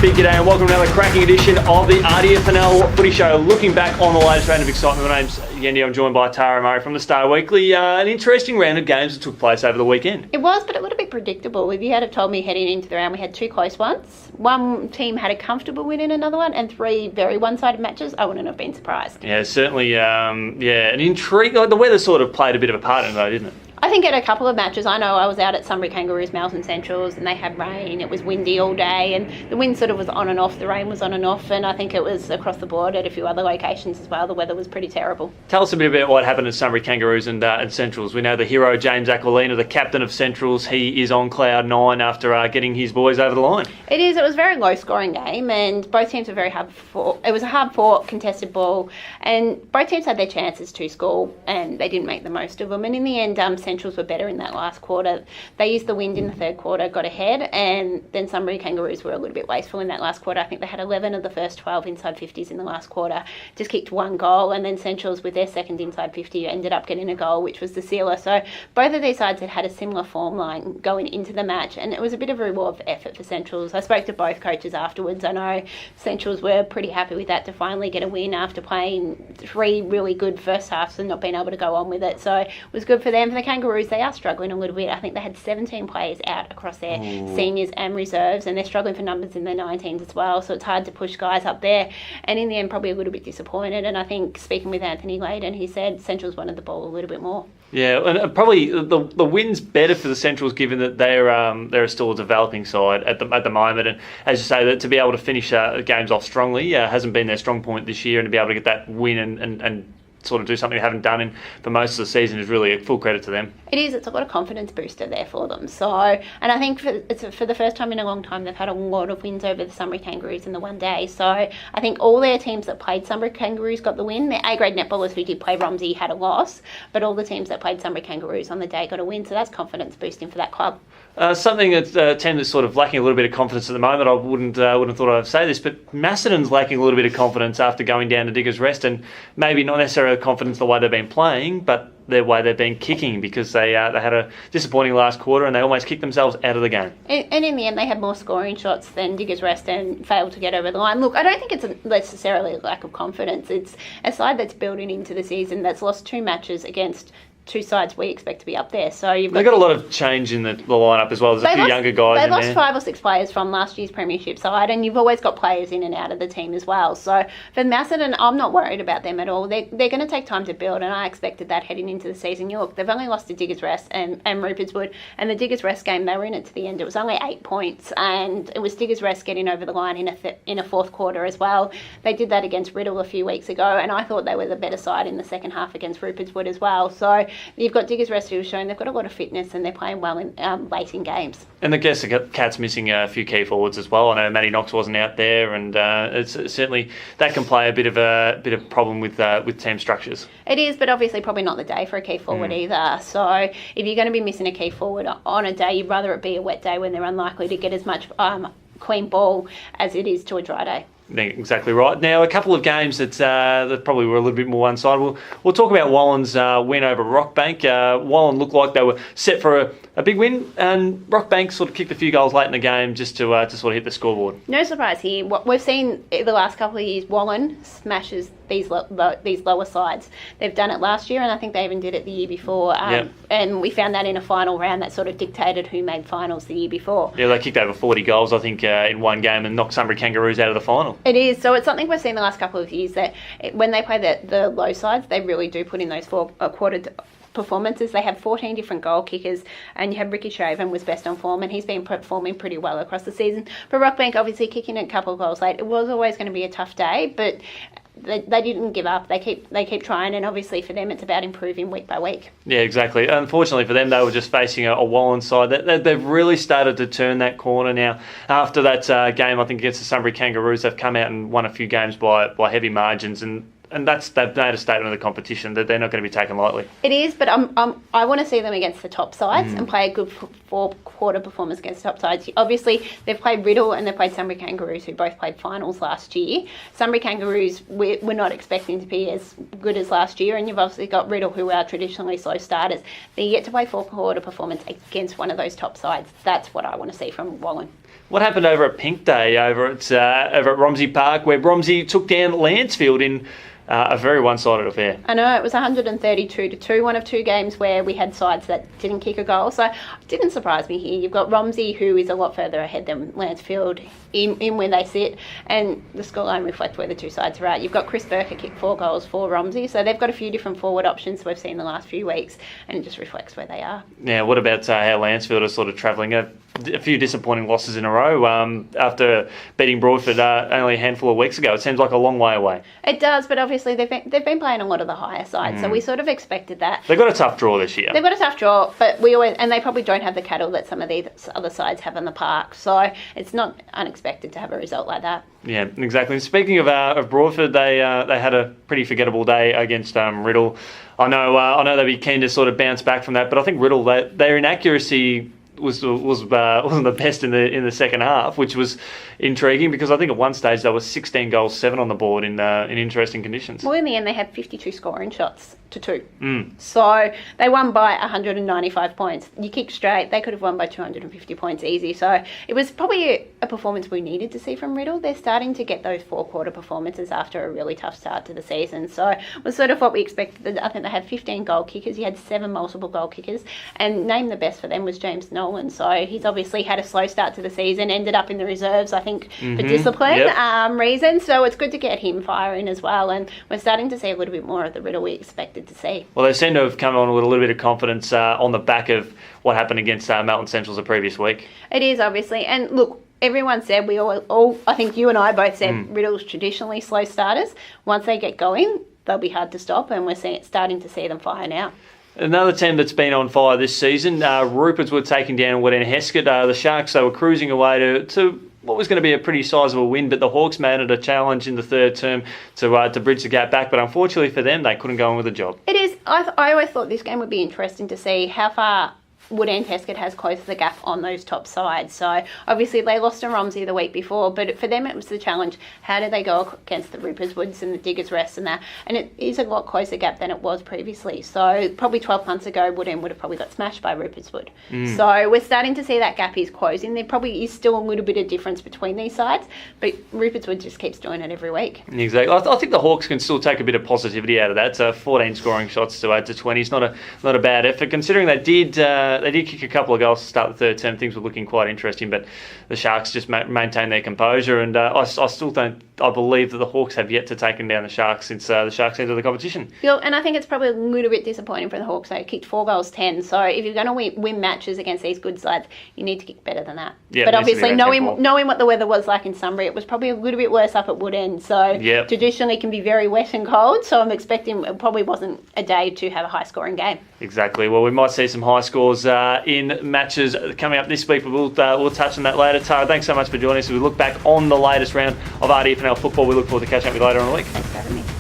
Big g'day and welcome to another cracking edition of the RDFNL Footy Show. Looking back on the latest round of excitement, my name's Yeendy. I'm joined by Tara Murray from the Star Weekly. An interesting round of games that took place over the weekend. It was, but a little bit predictable. If you had have told me heading into the round we had two close ones, one team had a comfortable win in another one, and three very one-sided matches, I wouldn't have been surprised. Yeah, certainly, an intrigue. Like, the weather sort of played a bit of a part in it though, didn't it? I think at a couple of matches, I know I was out at Sunbury Kangaroos, Melton Centrals, and they had rain. It was windy all day, and the wind sort of was on and off. The rain was on and off, and I think it was across the board at a few other locations as well. The weather was pretty terrible. Tell us a bit about what happened at Sunbury Kangaroos and Centrals. We know the hero, James Aquilina, the captain of Centrals. He is on cloud nine after getting his boys over the line. It is. It was a very low-scoring game, and both teams were very hard fought. It was a hard-fought, contested ball, and both teams had their chances to score, and they didn't make the most of them. And in the end, Centrals were better in that last quarter. They used the wind in the third quarter, got ahead, and then Sunbury Kangaroos were a little bit wasteful in that last quarter. I think they had 11 of the first 12 inside 50s in the last quarter, just kicked one goal, and then Centrals with their second inside 50 ended up getting a goal, which was the sealer. So both of these sides had a similar form line going into the match, and it was a bit of a reward for effort for Centrals. I spoke to both coaches afterwards. I know Centrals were pretty happy with that to finally get a win after playing three really good first halves and not being able to go on with it. So it was good for them. For the Kangaroos, they are struggling a little bit. I think they had 17 players out across their seniors and reserves, and they're struggling for numbers in their 19s as well, so it's hard to push guys up there, and in the end probably a little bit disappointed. And I think speaking with Anthony Layden, he said Centrals wanted the ball a little bit more. Yeah, and probably the win's better for the Centrals given that they're still a developing side at the moment, and as you say, that to be able to finish games off strongly hasn't been their strong point this year, and to be able to get that win and sort of do something they haven't done for most of the season is really a full credit to them. It is. It's a lot of confidence booster there for them. So, and I think for the first time in a long time, they've had a lot of wins over the Sunbury Kangaroos in the one day. So I think all their teams that played Sunbury Kangaroos got the win. Their A-grade netballers who did play Romsey had a loss, but all the teams that played Sunbury Kangaroos on the day got a win. So that's confidence boosting for that club. Something that a team that's sort of lacking a little bit of confidence at the moment, I wouldn't have thought I'd say this, but Macedon's lacking a little bit of confidence after going down to Diggers Rest, and maybe not necessarily confidence the way they've been playing, but the way they've been kicking, because they had a disappointing last quarter and they almost kicked themselves out of the game. And in the end, they had more scoring shots than Diggers Rest and failed to get over the line. Look, I don't think it's necessarily a lack of confidence. It's a side that's building into the season that's lost two matches against two sides we expect to be up there. So they've got a lot of change in the lineup as well. There's a few younger guys in there. They lost 5 or 6 players from last year's premiership side, and you've always got players in and out of the team as well. So for Macedon, I'm not worried about them at all. They're going to take time to build, and I expected that heading into the season. You look, they've only lost to Diggers Rest and Rupert's Wood, and the Diggers Rest game, they were in it to the end. It was only 8 points, and it was Diggers Rest getting over the line in a fourth quarter as well. They did that against Riddle a few weeks ago, and I thought they were the better side in the second half against Rupert's Wood as well. So you've got Diggers Rest who have shown they've got a lot of fitness and they're playing well in late in games. And I guess the Cats missing a few key forwards as well. I know Matty Knox wasn't out there, and it's certainly that can play a bit of problem with team structures. It is, but obviously probably not the day for a key forward either. So if you're going to be missing a key forward on a day, you'd rather it be a wet day when they're unlikely to get as much clean ball as it is to a dry day. Exactly right. Now, a couple of games that probably were a little bit more one-sided. We'll talk about Wallen's win over Rockbank. Wallen looked like they were set for a big win, and Rockbank sort of kicked a few goals late in the game just to sort of hit the scoreboard. No surprise here. What we've seen the last couple of years, Wallen smashes these lower sides. They've done it last year, and I think they even did it the year before. And we found that in a final round that sort of dictated who made finals the year before. Yeah, they kicked over 40 goals, I think, in one game and knocked Sunbury Kangaroos out of the final. It is. So it's something we've seen the last couple of years that when they play the low sides, they really do put in those quarter performances. They have 14 different goal kickers, and you have Ricky Shaven was best on form, and he's been performing pretty well across the season. For Rockbank, obviously kicking a couple of goals late, it was always going to be a tough day, but they didn't give up. They keep trying, and obviously for them it's about improving week by week. Yeah, exactly. Unfortunately for them, they were just facing a Wallen side. They've really started to turn that corner now. After that game, I think against the Sunbury Kangaroos, they've come out and won a few games by heavy margins, and they've made a statement of the competition that they're not going to be taken lightly. It is, but I want to see them against the top sides and play a good four-quarter performance against the top sides. Obviously, they've played Riddle and they've played Sunbury Kangaroos, who both played finals last year. Sunbury Kangaroos, we're not expecting to be as good as last year, and you've obviously got Riddle, who are traditionally slow starters. They get to play four-quarter performance against one of those top sides. That's what I want to see from Wallen. What happened over at Pink Day over at Romsey Park, where Romsey took down Lancefield in a very one-sided affair? I know, it was 132-2, one of two games where we had sides that didn't kick a goal, so it didn't surprise me here. You've got Romsey, who is a lot further ahead than Lancefield in where they sit, and the scoreline reflects where the two sides are at. You've got Chris Burker kicked 4 goals for Romsey, so they've got a few different forward options we've seen the last few weeks, and it just reflects where they are. Yeah, what about how Lancefield are sort of travelling? A few disappointing losses in a row after beating Broadford only a handful of weeks ago. It seems like a long way away. It does, but obviously they've been playing a lot of the higher sides, so we sort of expected that. They've got a tough draw this year. They've got a tough draw, but they probably don't have the cattle that some of these other sides have in the park, so it's not unexpected to have a result like that. Yeah, exactly. Speaking of Broadford, they had a pretty forgettable day against Riddle. I know they'd be keen to sort of bounce back from that, but I think Riddle, their inaccuracy wasn't the best in the second half, which was intriguing because I think at one stage there was 16 goals, 7 on the board in interesting conditions. Well, in the end they had 52 scoring shots to 2. So they won by 195 points. You kick straight, they could have won by 250 points easy. So it was probably a performance we needed to see from Riddle. They're starting to get those 4-quarter performances after a really tough start to the season. So it was sort of what we expected. I think they had 15 goal kickers. You had 7 multiple goal kickers, and named the best for them was James Nolan. So he's obviously had a slow start to the season, ended up in the reserves, I think, for discipline reasons. So it's good to get him firing as well, and we're starting to see a little bit more of the Riddle we expected to see. Well, they seem to have come on with a little bit of confidence on the back of what happened against Melton Central the previous week. It is, obviously, and look, everyone said, we all I think you and I both said, Riddle's traditionally slow starters. Once they get going, they'll be hard to stop, and we're starting to see them fire now. Another team that's been on fire this season, Ruperts were taking down Woodend Heskett. The Sharks, they were cruising away to what was going to be a pretty sizable win, but the Hawks mounted a challenge in the third term to bridge the gap back. But unfortunately for them, they couldn't go on with the job. It is. I always thought this game would be interesting to see how far Woodend Heskett has closed the gap on those top sides. So obviously they lost to Romsey the week before, but for them it was the challenge. How do they go against the Rupert Woods and the Diggers Rest and that? And it is a lot closer gap than it was previously. So probably 12 months ago, Woodend would have probably got smashed by Rupert Wood. So we're starting to see that gap is closing. There probably is still a little bit of difference between these sides, but Rupert Wood just keeps doing it every week. Exactly. I think the Hawks can still take a bit of positivity out of that. 14 scoring shots to add to 20. It's not a bad effort, considering they did kick a couple of goals to start the third term. Things were looking quite interesting, but the Sharks just maintained their composure, and I still don't. I believe that the Hawks have yet to take down the Sharks since the Sharks entered the competition. Yeah, and I think it's probably a little bit disappointing for the Hawks. They kicked 4 goals, 10. So if you're going to win matches against these good sides, you need to kick better than that. Yeah, but obviously, knowing what the weather was like in Sunbury, it was probably a little bit worse up at Woodend. So traditionally, it can be very wet and cold. So I'm expecting it probably wasn't a day to have a high-scoring game. Exactly. Well, we might see some high scores in matches coming up this week, but we'll touch on that later. Tara, thanks so much for joining us. We look back on the latest round of RDFNL football. We look forward to catching up with you later on in the week. Thanks for having me.